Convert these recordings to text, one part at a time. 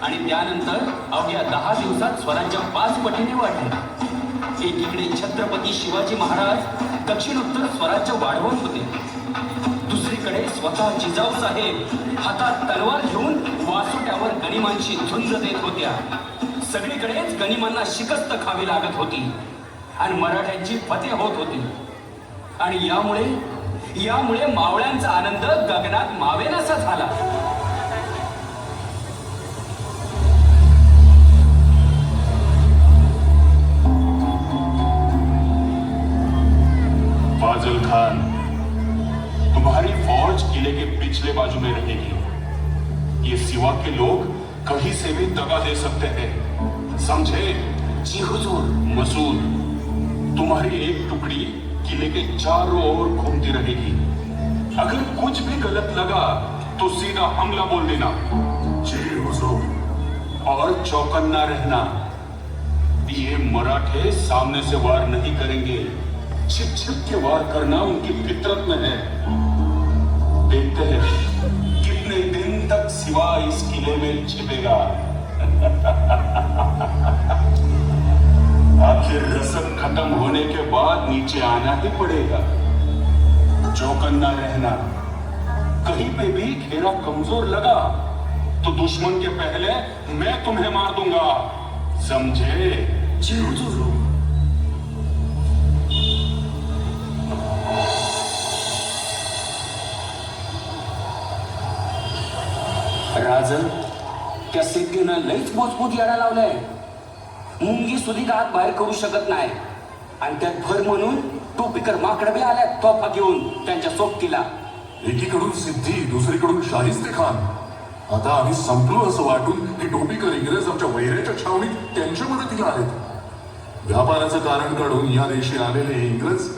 आणि त्यानंतर अवघ्या 10 दिवसात स्वराज्य 5 पटीने वाढले. एकीकडे छत्रपती शिवाजी महाराज दक्षिणोत्तर स्वराज्य वाढवून होते, दुसरीकडे स्वतः जिजाऊ साहेब हातात तलवार घेऊन वासोट्यावर गनिमांची झुंज देत होत्या. सगळीकडेच गनिमांना शिकस्त खावी लागत होती आणि मराठ्यांची फते होत होती. आणि यामुळे मावळ्यांचा आनंद गगनात मावेनासा झाला. फाजिल खान, तुम्हारी फौज किले के पिछले बाजू में रहेगी. ये सिवा के लोग कहीं से भी दगा दे सकते हैं, समझे? जी हुजूर. मसूद, तुम्हारी एक टुकड़ी किले के चारों ओर घूमती रहेगी. अगर कुछ भी गलत लगा तो सीधा हमला बोल देना. जी हुजूर. और चौकन्ना रहना. ये मराठे सामने से वार नहीं करेंगे, छिप छिप के वार करना उनकी फितरत में है. देखते हैं कितने दिन तक सिवा इस किले में छिपेगा. आखिर रसद खत्म होने के बाद नीचे आना ही पड़ेगा. चौकन्ना रहना. कहीं पे भी घेरा कमजोर लगा तो दुश्मन के पहले मैं तुम्हें मार दूंगा, समझे? जी हुजूर. राजन, त्या सिद्धीनं लईच मजबूत याडा लावलाय. मुंगी सुधी आत बाहेर करू शकत नाही आणि त्यात भर म्हणून टोपीकर माकडे बी आल्यात तोफा घेऊन त्यांच्या सोबतीला. एकीकडून सिद्धी, दुसरीकडून शाहिस्ते खान. आता आम्ही संपलो असं वाटून हे टोपीकर इंग्रज आमच्या वैऱ्याच्या छावणीत त्यांच्या मदतीला आलेत. व्यापाराचं कारण काढून या देशी आलेले इंग्रज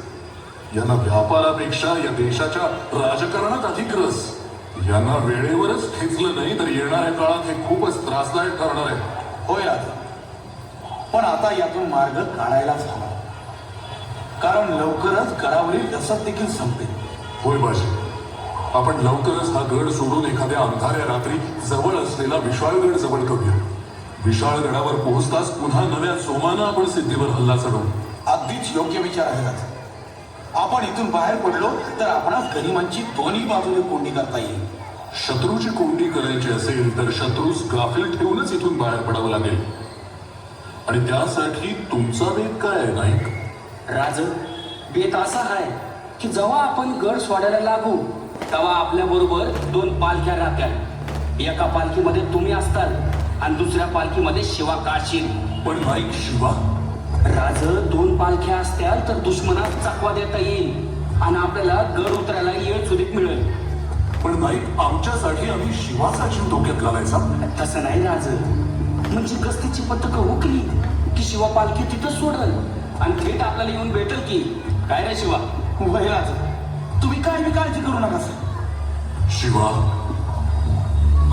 यांना व्यापारापेक्षा या देशाच्या राजकारणात अधिक रस. यांना वेळेवरच ठेचलं नाही तर येणाऱ्या काळात हे खूपच त्रासदायक ठरणार आहे. होय राजा, पण आता यातून मार्ग काढायलाच हवा, कारण लवकरच गडावरील रसद देखील संपेल. होय बाजी, आपण लवकरच हा गड सोडून एखाद्या अंधाऱ्या रात्री जवळ असलेला विशाळगड जवळ करूया. विशाळगडावर पोहोचताच पुन्हा नव्या जोमानं आपण सिद्धीवर हल्ला चढवू. अगदीच योग्य विचार आहे राजा. आपण इथून बाहेर पडलो तर आपणास गनिमांची दोन्ही बाजूने कोंडी करता येईल. शत्रूची कोंडी करायची असेल तर शत्रूस गाफील ठेवूनच इथून बाहेर पडावं लागेल. आणि त्यासाठी तुमचा वेग काय आहे नाईक? राज, बेत असा आहे की जेव्हा आपण गड सोडायला लागू तेव्हा आपल्या बरोबर 2 पालख्या राहत्याल. एका पालखीमध्ये तुम्ही असताल आणि दुसऱ्या पालखीमध्ये शिवा काशील. पण नाईक शिवा, राज, 2 पालख्या असत्याल तर दुश्मनास चकवा देता येईल आणि आपल्याला गड उतरायला येळ सुधीत मिळेल. पण नाईक, आमच्यासाठी आम्ही शिवाचा जीव धोक्यात घालायचा? तसं नाही राज. म्हणजे गस्तीची पथकं हुकली की शिवा पालखी तिथं सोडल आणि थेट आपल्याला येऊन भेटेल की काय रे शिवा? होय राजा, तुम्ही काय बी काळजी करू नका. शिवा,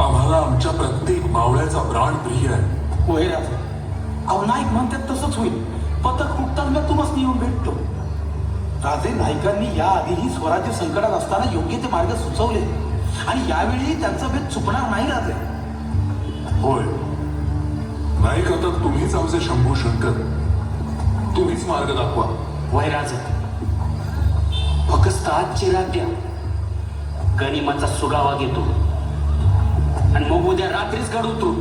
आम्हाला आमच्या प्रत्येक मावळ्याचा प्राण प्रिय आहे. होय राजा, अहो नाईक म्हणतात तसंच होईल. पथक फुटताच मी तुम्हाला येऊन भेटतो. राजे, नाईकांनी याआधीही स्वराज्य संकटात असताना योग्य ते मार्ग सुचवले आणि यावेळी त्यांचा भेद चुकणार नाही राजे. होय नाईक, आता तुम्हीच आमचे शंभू शंकर. तुम्हीच मार्ग दाखवा. वय राज, फक्त आजची रात द्या. गनिमाचा सुगावा घेतो आणि मग उद्या रात्रीच गड उतरू.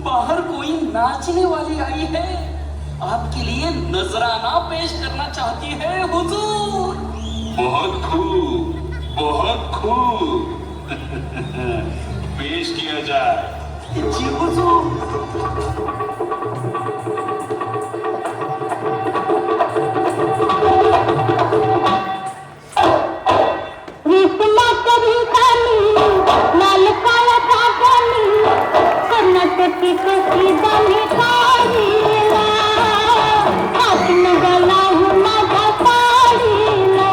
बाहर कोई नाचने वाली आई है, आपके लिए नजराना पेश करना चाहती है हुजूर. बहुत खूब, बहुत खूब. पेश किया जाए. जी हुजूर. हात न गला माझा साडीला,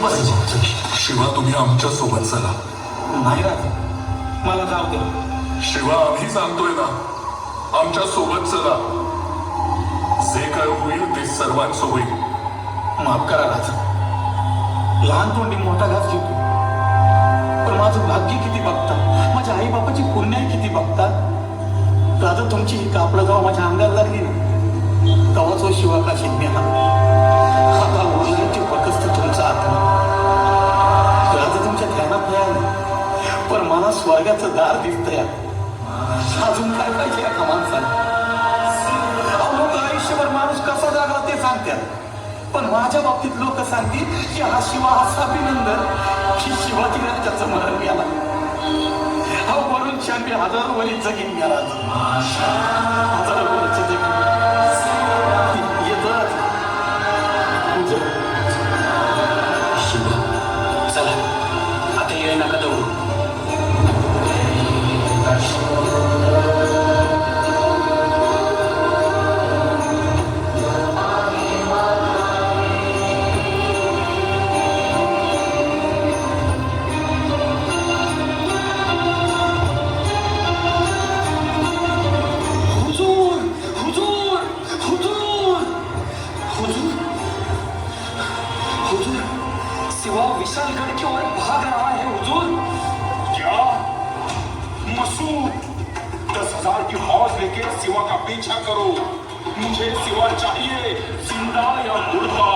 बस शिवा तुम्ही आमच्या सोबत चला. नाही राज, मला जाऊ दे. शिवा आम्ही सांगतोय ना, आमच्या सोबत चला. जे काय होईल ते सर्वांचं होईल. माफ करा राज, लहान तोंडी मोठा घास घेतो, पण माझं भाग्य किती बघतात, माझ्या आई बापाची पुण्याई किती बघतात. राजा तुमची ही कापडं जेव्हा माझ्या अंगाला लागली ना, तेव्हा तो शिवा काशीत नेला. आता ओरडायची फकस्त तुमचा हात. राजा तुमच्या ध्यानात नाही आलं, पण मला स्वर्गाचं दार दिसतंय. अजून काय पाहिजे एका माणसाला? लोक आयुष्यभर माणूस कसा जागला ते सांगतात, पण माझ्या बाबतीत लोक सांगतील की हा शिवा असा अभिनंदन की शिवाजी राजाचं मरण गेला. हा वरून शांती हजारो वरी जगीन गेला. हजारो वरीचं जगीन येतात. शिवा चला आता येऊ नका दौडू. सिवा विशालगढ़ की ओर भाग रहा है हुजूर. क्या? मसूद 10,000 की फौज लेके सिवा का पीछा करो. मुझे सिवा चाहिए, जिंदा या मुर्दा.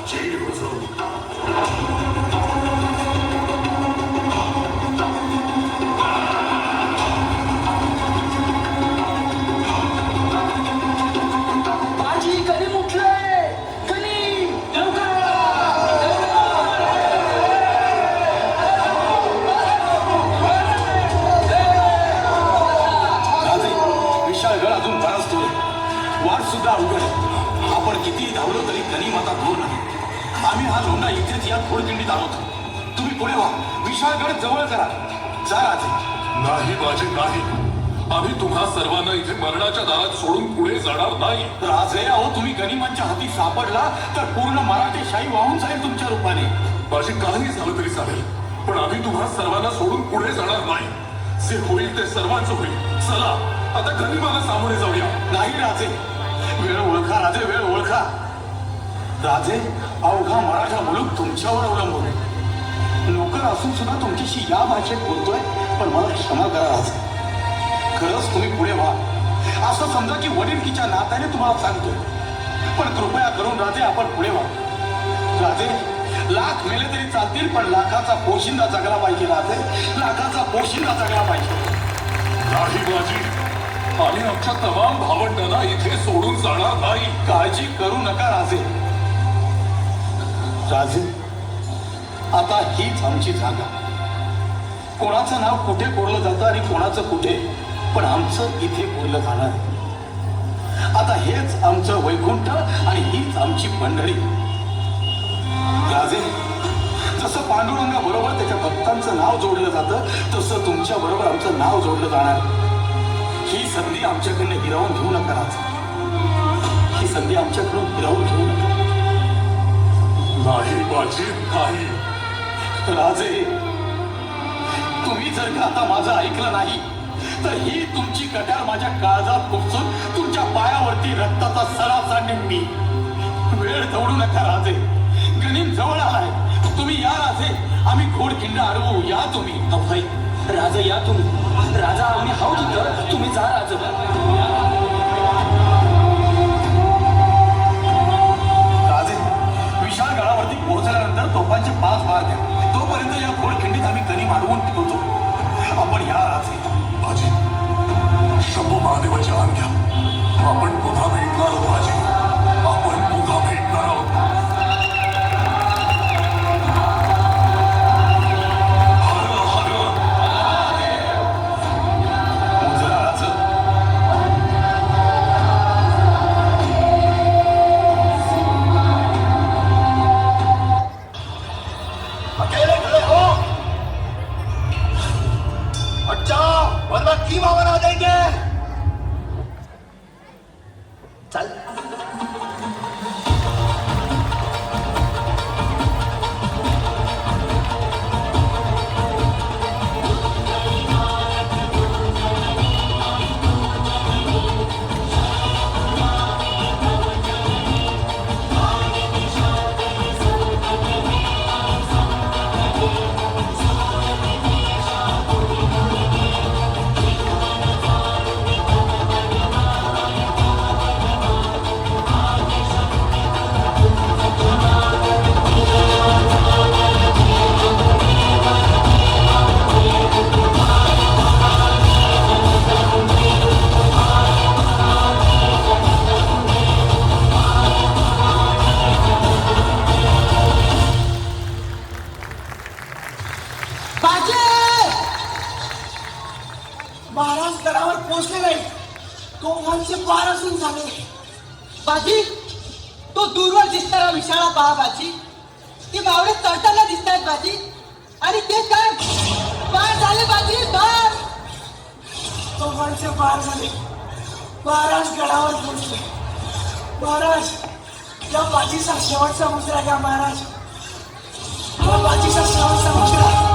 जी हुजूर. बाजी गणी मुठले गणी विशाळगड अजून बराच दूर, वाट सुद्धा अवघड. आपण कितीही धावलो तरी गनिम आता दूर नाही. आम्ही हा लोंढा इथेच या खोडखिंडीत आहोत. तुम्ही पुढे व्हा, विशाळगड जवळ करा. जा राजे. नाही बाजी नाही, आम्ही तुम्हा सर्वांना इथे मरणाच्या दारात सोडून पुढे जाणार नाही. राजे अहो, तुम्ही गनिमांच्या हाती सापडला तर पूर्ण मराठी शाही वाहून जाईल तुमच्या रूपाने. बाजी काही झालं तरी चालेल, पण आम्ही तुम्हा सर्वांना सोडून पुढे जाणार नाही. जे होईल ते सर्वांचं होईल. चला आता गनिमाला सामोरे जाऊया. नाही राजे, वेळ ओळखा राजे, वेळ ओळखा. राजे, अवघा मराठा मुलूक तुमच्यावर अवलंबून आहे. नोकर असून सुद्धा तुमच्याशी या भाषेत बोलतोय, पण मला क्षमा करा राजे. खरंच तुम्ही पुढे व्हा. असं समजा की वडीलकीच्या नात्याने तुम्हाला सांगतोय, पण कृपया करून राजे आपण पुढे व्हा. राजे, लाख मेले तरी चालतील, पण लाखाचा पोशिंदा जगला पाहिजे. राजे, लाखाचा पोशिंदा जगला पाहिजे. नाही बाजी, आम्ही आमच्या तमाम भावंडांना इथे सोडून जाणार नाही. काळजी करू नका राजे. राजे, आता हीच आमची जागा. कोणाचं नाव कुठे कोरलं जातं आणि कोणाचं कुठे, पण आमचं इथे बोललं जाणार. आता हेच आमचं वैकुंठ आणि हीच आमची मंडळी. राजे, जसं पांडुरंगा बरोबर त्याच्या भक्तांचं नाव जोडलं जातं, तसं तुमच्या बरोबर आमचं नाव जोडलं जाणार. ही संधी आमच्याकडनं हिरावून घेऊ नका राजे. ही संधी आमच्याकडून हिरावून घेऊ नका. नाही बाजी नाही. राजे, तुम्ही जर का आता माझं ऐकलं नाही तर ही तुमची कट्यार माझ्या काळजात खुपसून तुमच्या पायावरती रक्ताचा सडा सांडेन मी. वेळ दौडू नका राजे, गनिम जवळ आलाय. तुम्ही या राजे, आम्ही घोडखिंड अडवू. या तुम्ही. अभय राजा, या तुम्ही. राजा आम्ही हाऊ तिथं, तुम्ही जा राजा. राजे, विशाळ गडावरती पोहोचल्यानंतर तोफांचे 5 बार द्या. तोपर्यंत या घोडखिंडीत आम्ही गनिम अडवून टिकवतो. आपण या राजे. बाजी, शंभू महादेवाची आण घ्या. आपण पुन्हा भेटणार आहोत बाजी, आपण पुन्हा भेटणार आहोत. बाजी तो दूरवर दिसणारा विशाळा पहा बाजी. ती मावळे चढताना दिसतायत बाजी. आणि ते काय बार झाले बाजी, बार. कमळचे बार झाले. महाराज गडावर पोहोचले. महाराज, या बाजीचा शेवटचा मुजरा घ्या महाराज. या बाजीचा शेवटचा मुजरा.